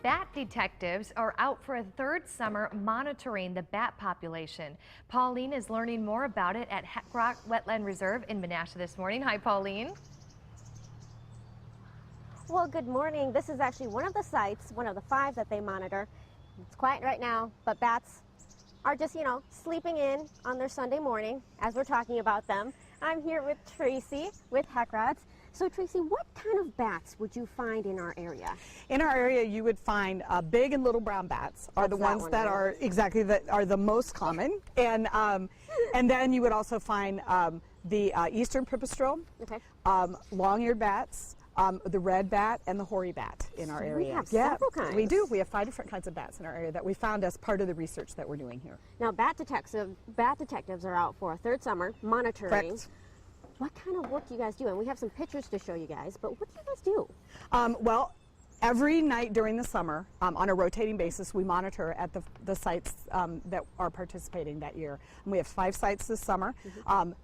Bat detectives are out for a third summer monitoring the bat population. Pauleen is learning more about it at Heck Rock Wetland Reserve in Menasha this morning. Hi, Pauleen. Well, good morning. This is actually one of the sites, one of the 5 that they monitor. It's quiet right now, but bats are just, sleeping in on their Sunday morning as we're talking about them. I'm here with Tracy with Heck Rods. So Tracy, what kind of bats would you find in our area? In our area, you would find big and little brown bats are the ones that are that are the most common, and then you would also find the eastern pipistrelle, long-eared bats, the red bat, and the hoary bat in our area. We have several kinds. We do. We have 5 different kinds of bats in our area that we found as part of the research that we're doing here. Now, bat detectives are out for a third summer monitoring. Correct. What kind of work do you guys do? And we have some pictures to show you guys, but what do you guys do? Well, every night during the summer, on a rotating basis, we monitor at the sites that are participating that year. And we have 5 sites this summer.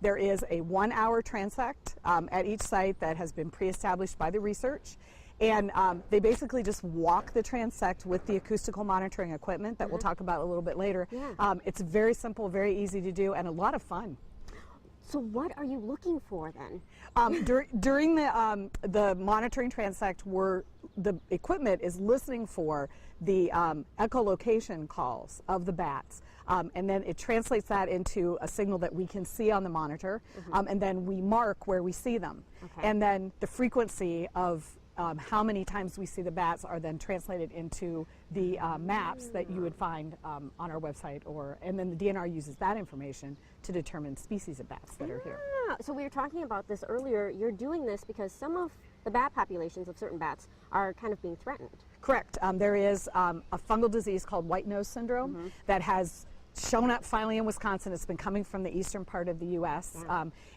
There is a 1-hour transect at each site that has been pre-established by the research. And they basically just walk the transect with the acoustical monitoring equipment that we'll talk about a little bit later. It's very simple, very easy to do, and a lot of fun. So what are you looking for then? During the monitoring transect, the equipment is listening for the echolocation calls of the bats, and then it translates that into a signal that we can see on the monitor, and then we mark where we see them. And then the frequency of how many times we see the bats are then translated into the maps that you would find on our website, and then the DNR uses that information to determine species of bats that are here. So we were talking about this earlier. You're doing this because some of the bat populations of certain bats are kind of being threatened. Correct. There is a fungal disease called white nose syndrome that has shown up finally in Wisconsin. It's been coming from the eastern part of the U.S.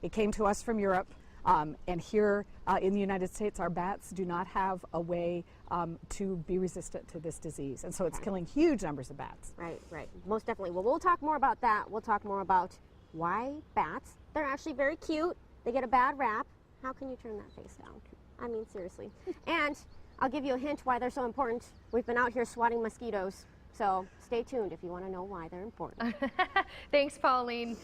It came to us from Europe. And here in the United States, our bats do not have a way to be resistant to this disease. And so it's killing huge numbers of bats. Right, right. Most definitely. Well, we'll talk more about that. We'll talk more about why bats. They're actually very cute. They get a bad rap. How can you turn that face down? I mean, seriously. And I'll give you a hint why they're so important. We've been out here swatting mosquitoes. So stay tuned if you want to know why they're important. Thanks, Pauleen.